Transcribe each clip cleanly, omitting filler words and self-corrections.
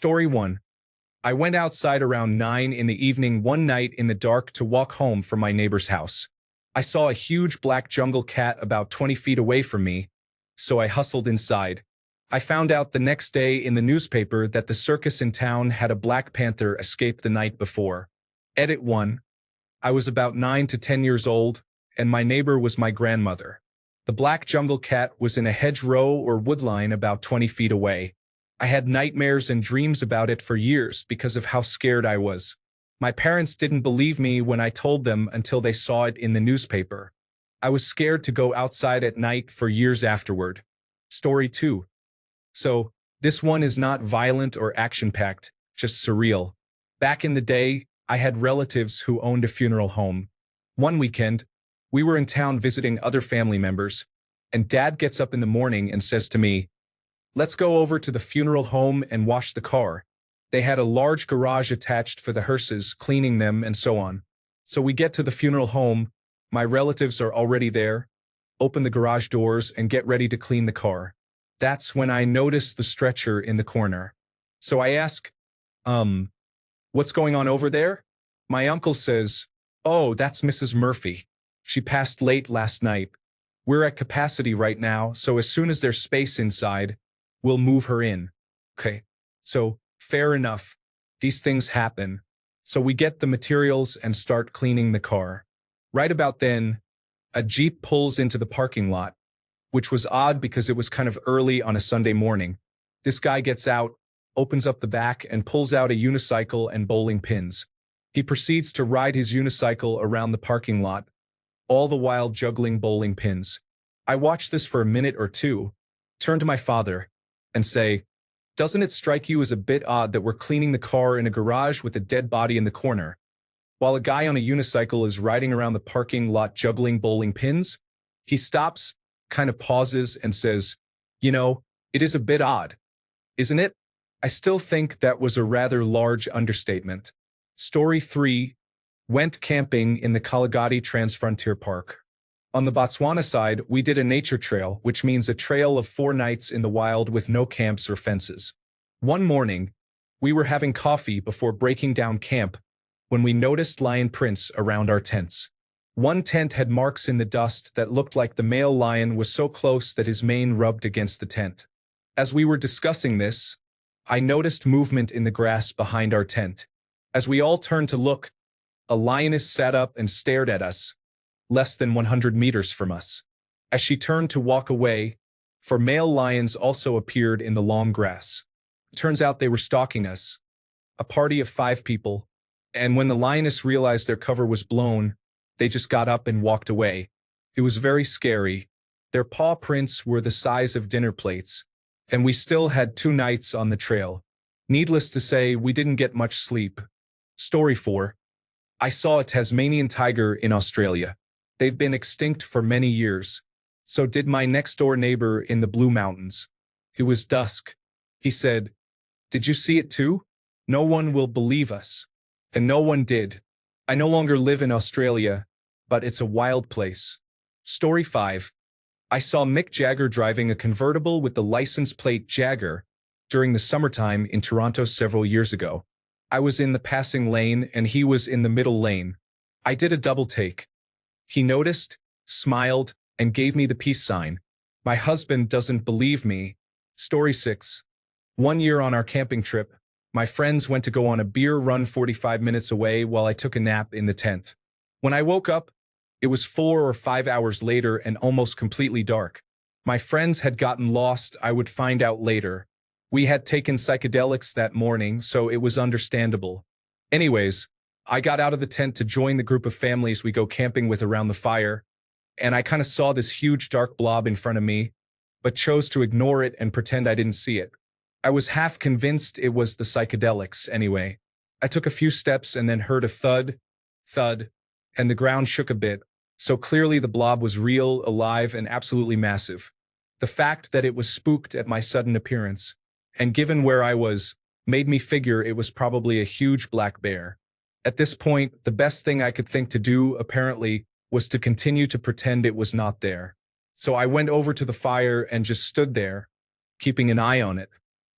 Story 1. I went outside around 9 in the evening one night in the dark to walk home from my neighbor's house. I saw a huge black jungle cat about 20 feet away from me, so I hustled inside. I found out the next day in the newspaper that the circus in town had a black panther escape the night before. Edit 1. I was about 9 to 10 years old, and my neighbor was my grandmother. The black jungle cat was in a hedgerow or woodline about 20 feet away. I had nightmares and dreams about it for years because of how scared I was. My parents didn't believe me when I told them until they saw it in the newspaper. I was scared to go outside at night for years afterward. Story 2. So, this one is not violent or action-packed, just surreal. Back in the day, I had relatives who owned a funeral home. One weekend, we were in town visiting other family members, and Dad gets up in the morning and says to me, "Let's go over to the funeral home and wash the car." They had a large garage attached for the hearses, cleaning them and so on. So we get to the funeral home, my relatives are already there, open the garage doors and get ready to clean the car. That's when I notice the stretcher in the corner. So I ask, what's going on over there? My uncle says, "Oh, that's Mrs. Murphy. She passed late last night. We're at capacity right now, so as soon as there's space inside, we'll move her in." Okay, so fair enough. These things happen. So we get the materials and start cleaning the car. Right about then, a Jeep pulls into the parking lot, which was odd because it was kind of early on a Sunday morning. This guy gets out, opens up the back and pulls out a unicycle and bowling pins. He proceeds to ride his unicycle around the parking lot, all the while juggling bowling pins. I watch this for a minute or two, turn to my father, and say, "Doesn't it strike you as a bit odd that we're cleaning the car in a garage with a dead body in the corner, while a guy on a unicycle is riding around the parking lot juggling bowling pins?" He stops, kind of pauses, and says, "It is a bit odd, isn't it?" I still think that was a rather large understatement. Story 3. Went camping in the Kalagati Transfrontier Park. On the Botswana side, we did a nature trail, which means a trail of 4 nights in the wild with no camps or fences. One morning, we were having coffee before breaking down camp when we noticed lion prints around our tents. One tent had marks in the dust that looked like the male lion was so close that his mane rubbed against the tent. As we were discussing this, I noticed movement in the grass behind our tent. As we all turned to look, a lioness sat up and stared at us, less than 100 meters from us. As she turned to walk away, 4 male lions also appeared in the long grass. It turns out they were stalking us, a party of 5 people, and when the lioness realized their cover was blown, they just got up and walked away. It was very scary. Their paw prints were the size of dinner plates, and we still had 2 nights on the trail. Needless to say, we didn't get much sleep. Story 4. I saw a Tasmanian tiger in Australia. They've been extinct for many years. So did my next-door neighbor in the Blue Mountains. It was dusk. He said, "Did you see it too? No one will believe us." And no one did. I no longer live in Australia, but it's a wild place. Story 5. I saw Mick Jagger driving a convertible with the license plate Jagger during the summertime in Toronto several years ago. I was in the passing lane and he was in the middle lane. I did a double take. He noticed, smiled, and gave me the peace sign. My husband doesn't believe me. Story 6. One year on our camping trip, my friends went to go on a beer run 45 minutes away while I took a nap in the tent. When I woke up, it was 4 or 5 hours later and almost completely dark. My friends had gotten lost, I would find out later. We had taken psychedelics that morning, so it was understandable. Anyways, I got out of the tent to join the group of families we go camping with around the fire, and I kind of saw this huge dark blob in front of me, but chose to ignore it and pretend I didn't see it. I was half convinced it was the psychedelics anyway. I took a few steps and then heard a thud, and the ground shook a bit, so clearly the blob was real, alive, and absolutely massive. The fact that it was spooked at my sudden appearance, and given where I was, made me figure it was probably a huge black bear. At this point, the best thing I could think to do, apparently, was to continue to pretend it was not there. So I went over to the fire and just stood there, keeping an eye on it.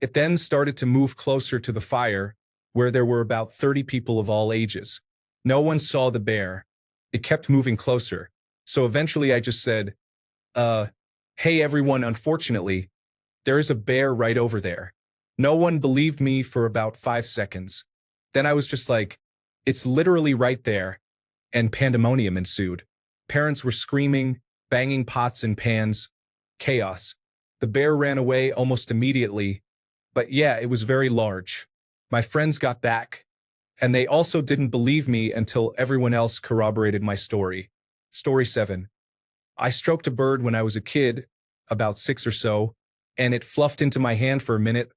It then started to move closer to the fire, where there were about 30 people of all ages. No one saw the bear. It kept moving closer. So eventually I just said, hey everyone, unfortunately, there is a bear right over there. No one believed me for about 5 seconds. Then I was just like, it's literally right there. And pandemonium ensued. Parents were screaming, banging pots and pans. Chaos. The bear ran away almost immediately. But yeah, it was very large. My friends got back, and they also didn't believe me until everyone else corroborated my story. Story 7. I stroked a bird when I was a kid, about 6 or so, and it fluffed into my hand for a minute,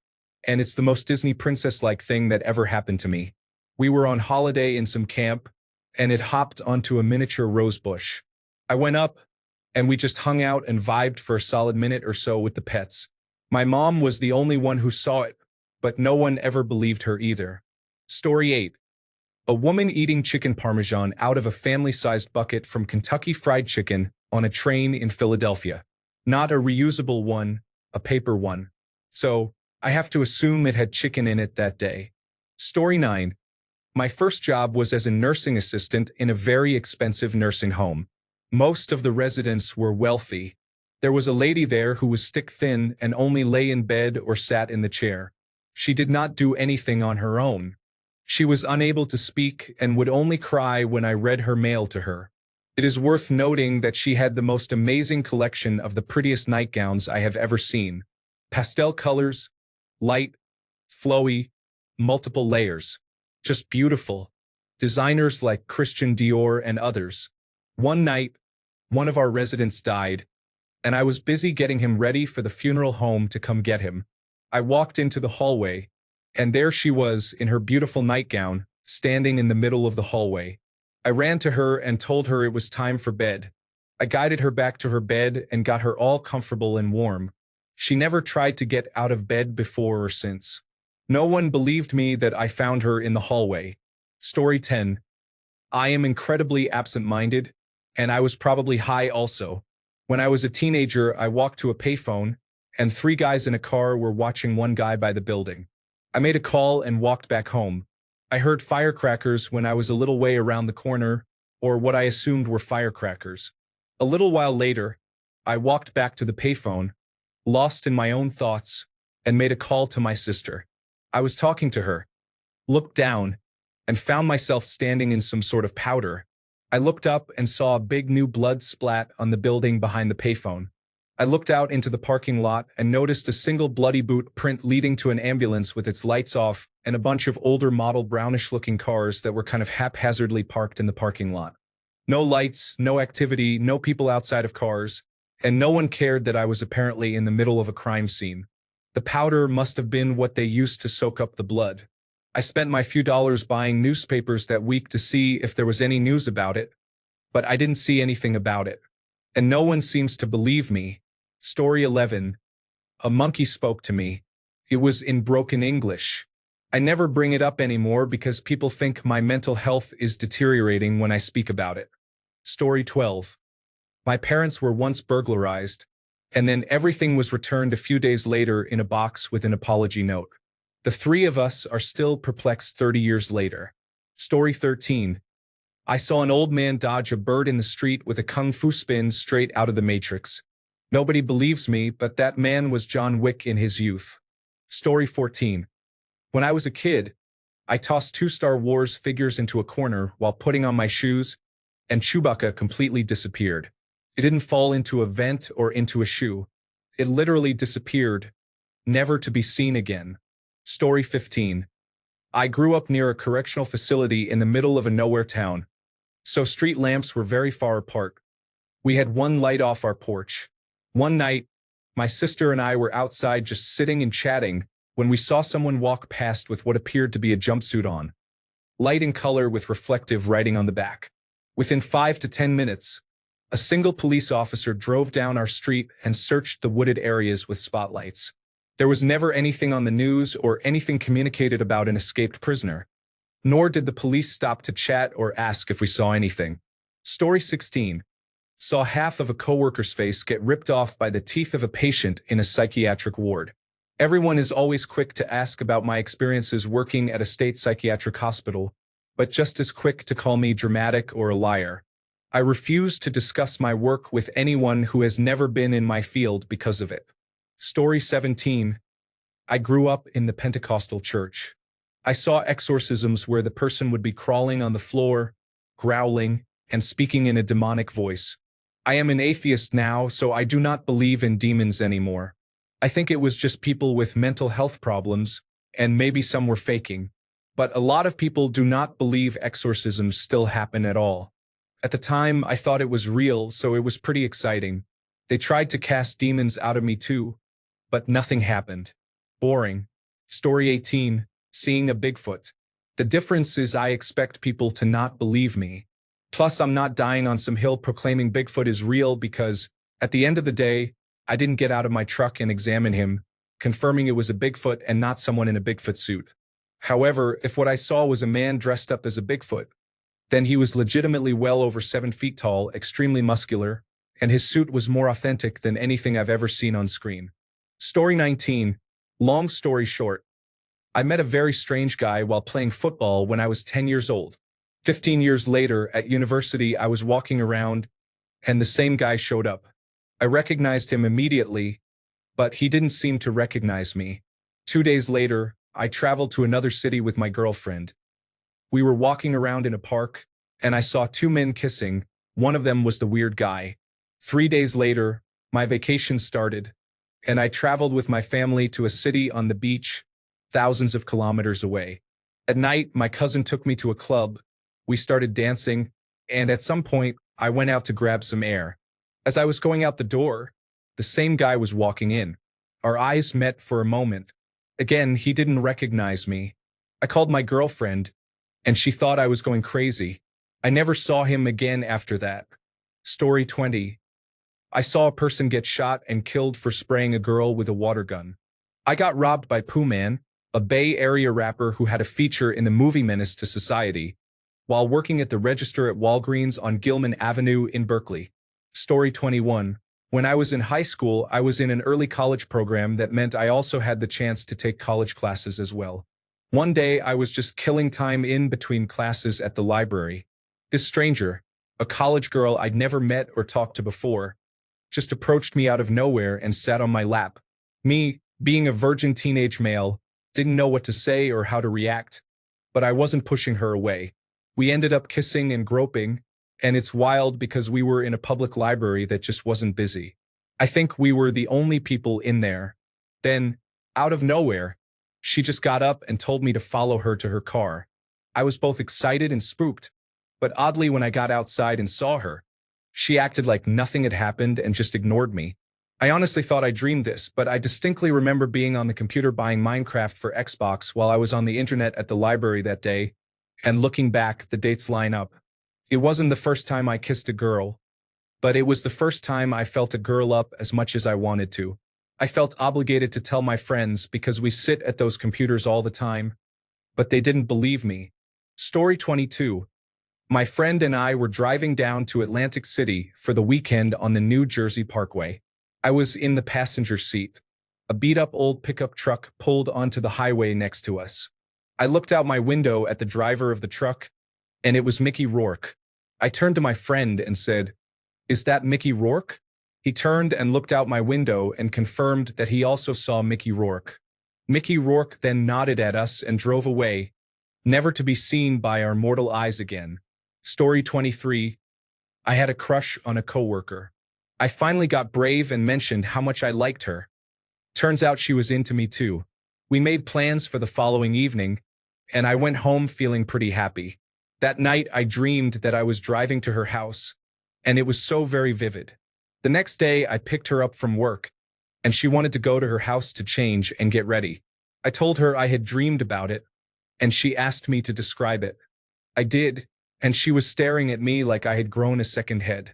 and it's the most Disney princess-like thing that ever happened to me. We were on holiday in some camp, and it hopped onto a miniature rose bush. I went up, and we just hung out and vibed for a solid minute or so with the pets. My mom was the only one who saw it, but no one ever believed her either. Story 8. A woman eating chicken parmesan out of a family-sized bucket from Kentucky Fried Chicken on a train in Philadelphia. Not a reusable one, a paper one. So, I have to assume it had chicken in it that day. Story 9. My first job was as a nursing assistant in a very expensive nursing home. Most of the residents were wealthy. There was a lady there who was stick-thin and only lay in bed or sat in the chair. She did not do anything on her own. She was unable to speak and would only cry when I read her mail to her. It is worth noting that she had the most amazing collection of the prettiest nightgowns I have ever seen. Pastel colors, light, flowy, multiple layers. Just beautiful. Designers like Christian Dior and others. One night, one of our residents died, and I was busy getting him ready for the funeral home to come get him. I walked into the hallway, and there she was in her beautiful nightgown, standing in the middle of the hallway. I ran to her and told her it was time for bed. I guided her back to her bed and got her all comfortable and warm. She never tried to get out of bed before or since. No one believed me that I found her in the hallway. Story 10. I am incredibly absent-minded, and I was probably high also. When I was a teenager, I walked to a payphone, and 3 guys in a car were watching one guy by the building. I made a call and walked back home. I heard firecrackers when I was a little way around the corner, or what I assumed were firecrackers. A little while later, I walked back to the payphone, lost in my own thoughts, and made a call to my sister. I was talking to her, looked down, and found myself standing in some sort of powder. I looked up and saw a big new blood splat on the building behind the payphone. I looked out into the parking lot and noticed a single bloody boot print leading to an ambulance with its lights off and a bunch of older model brownish-looking cars that were kind of haphazardly parked in the parking lot. No lights, no activity, no people outside of cars, and no one cared that I was apparently in the middle of a crime scene. The powder must have been what they used to soak up the blood. I spent my few dollars buying newspapers that week to see if there was any news about it, but I didn't see anything about it. And no one seems to believe me. Story 11. A monkey spoke to me. It was in broken English. I never bring it up anymore because people think my mental health is deteriorating when I speak about it. Story 12. My parents were once burglarized, and then everything was returned a few days later in a box with an apology note. The 3 of us are still perplexed 30 years later. Story 13. I saw an old man dodge a bird in the street with a kung fu spin straight out of the Matrix. Nobody believes me, but that man was John Wick in his youth. Story 14. When I was a kid, I tossed 2 Star Wars figures into a corner while putting on my shoes, and Chewbacca completely disappeared. It didn't fall into a vent or into a shoe. It literally disappeared, never to be seen again. Story 15. I grew up near a correctional facility in the middle of a nowhere town, so street lamps were very far apart. We had one light off our porch. One night, my sister and I were outside just sitting and chatting when we saw someone walk past with what appeared to be a jumpsuit on. Light in color with reflective writing on the back. Within 5 to 10 minutes, a single police officer drove down our street and searched the wooded areas with spotlights. There was never anything on the news or anything communicated about an escaped prisoner. Nor did the police stop to chat or ask if we saw anything. Story 16. Saw half of a coworker's face get ripped off by the teeth of a patient in a psychiatric ward. Everyone is always quick to ask about my experiences working at a state psychiatric hospital, but just as quick to call me dramatic or a liar. I refuse to discuss my work with anyone who has never been in my field because of it. Story 17. I grew up in the Pentecostal church. I saw exorcisms where the person would be crawling on the floor, growling, and speaking in a demonic voice. I am an atheist now, so I do not believe in demons anymore. I think it was just people with mental health problems, and maybe some were faking. But a lot of people do not believe exorcisms still happen at all. At the time, I thought it was real, so it was pretty exciting. They tried to cast demons out of me too, but nothing happened. Boring. Story 18. Seeing a Bigfoot. The difference is I expect people to not believe me. Plus, I'm not dying on some hill proclaiming Bigfoot is real because, at the end of the day, I didn't get out of my truck and examine him, confirming it was a Bigfoot and not someone in a Bigfoot suit. However, if what I saw was a man dressed up as a Bigfoot, then he was legitimately well over 7 feet tall, extremely muscular, and his suit was more authentic than anything I've ever seen on screen. Story 19. Long story short, I met a very strange guy while playing football when I was 10 years old. 15 years later, at university, I was walking around, and the same guy showed up. I recognized him immediately, but he didn't seem to recognize me. 2 days later, I traveled to another city with my girlfriend. We were walking around in a park, and I saw 2 men kissing. One of them was the weird guy. 3 days later, my vacation started, and I traveled with my family to a city on the beach, thousands of kilometers away. At night, my cousin took me to a club. We started dancing, and at some point, I went out to grab some air. As I was going out the door, the same guy was walking in. Our eyes met for a moment. Again, he didn't recognize me. I called my girlfriend, and she thought I was going crazy. I never saw him again after that. Story 20. I saw a person get shot and killed for spraying a girl with a water gun. I got robbed by Pooh Man, a Bay Area rapper who had a feature in the movie Menace to Society, while working at the register at Walgreens on Gilman Avenue in Berkeley. Story 21. When I was in high school, I was in an early college program that meant I also had the chance to take college classes as well. One day, I was just killing time in between classes at the library. This stranger, a college girl I'd never met or talked to before, just approached me out of nowhere and sat on my lap. Me, being a virgin teenage male, didn't know what to say or how to react, but I wasn't pushing her away. We ended up kissing and groping, and it's wild because we were in a public library that just wasn't busy. I think we were the only people in there. Then, out of nowhere, she just got up and told me to follow her to her car. I was both excited and spooked, but oddly when I got outside and saw her, she acted like nothing had happened and just ignored me. I honestly thought I dreamed this, but I distinctly remember being on the computer buying Minecraft for Xbox while I was on the internet at the library that day, and looking back, the dates line up. It wasn't the first time I kissed a girl, but it was the first time I felt a girl up as much as I wanted to. I felt obligated to tell my friends because we sit at those computers all the time, but they didn't believe me. Story 22. My friend and I were driving down to Atlantic City for the weekend on the New Jersey Parkway. I was in the passenger seat. A beat-up old pickup truck pulled onto the highway next to us. I looked out my window at the driver of the truck, and it was Mickey Rourke. I turned to my friend and said, "Is that Mickey Rourke?" He turned and looked out my window and confirmed that he also saw Mickey Rourke. Mickey Rourke then nodded at us and drove away, never to be seen by our mortal eyes again. Story 23. I had a crush on a coworker. I finally got brave and mentioned how much I liked her. Turns out she was into me too. We made plans for the following evening, and I went home feeling pretty happy. That night I dreamed that I was driving to her house, and it was so very vivid. The next day I picked her up from work, and she wanted to go to her house to change and get ready. I told her I had dreamed about it, and she asked me to describe it. I did, and she was staring at me like I had grown a second head.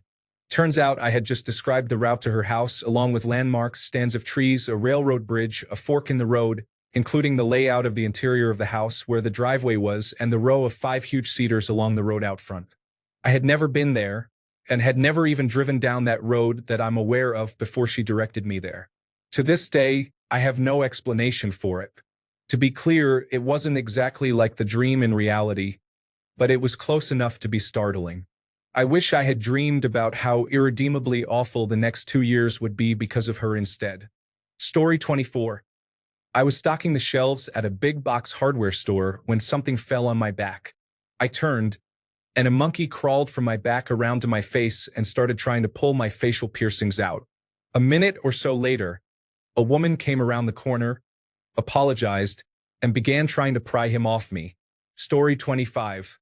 Turns out I had just described the route to her house along with landmarks, stands of trees, a railroad bridge, a fork in the road, including the layout of the interior of the house where the driveway was and the row of 5 huge cedars along the road out front. I had never been there, and had never even driven down that road that I'm aware of before she directed me there. To this day, I have no explanation for it. To be clear, it wasn't exactly like the dream in reality, but it was close enough to be startling. I wish I had dreamed about how irredeemably awful the next 2 years would be because of her instead. Story 24. I was stocking the shelves at a big box hardware store when something fell on my back. I turned, and a monkey crawled from my back around to my face and started trying to pull my facial piercings out. A minute or so later, a woman came around the corner, apologized, and began trying to pry him off me. Story 25.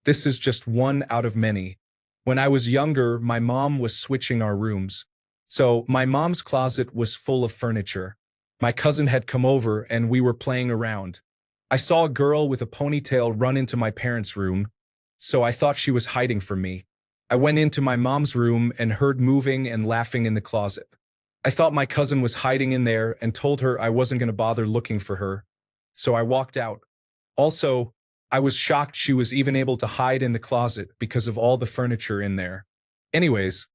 This is just one out of many. When I was younger, my mom was switching our rooms. So my mom's closet was full of furniture. My cousin had come over and we were playing around. I saw a girl with a ponytail run into my parents' room, so I thought she was hiding from me. I went into my mom's room and heard moving and laughing in the closet. I thought my cousin was hiding in there and told her I wasn't going to bother looking for her, so I walked out. Also, I was shocked she was even able to hide in the closet because of all the furniture in there. Anyways,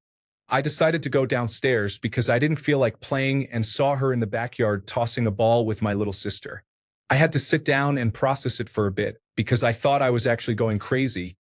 I decided to go downstairs because I didn't feel like playing and saw her in the backyard tossing a ball with my little sister. I had to sit down and process it for a bit because I thought I was actually going crazy,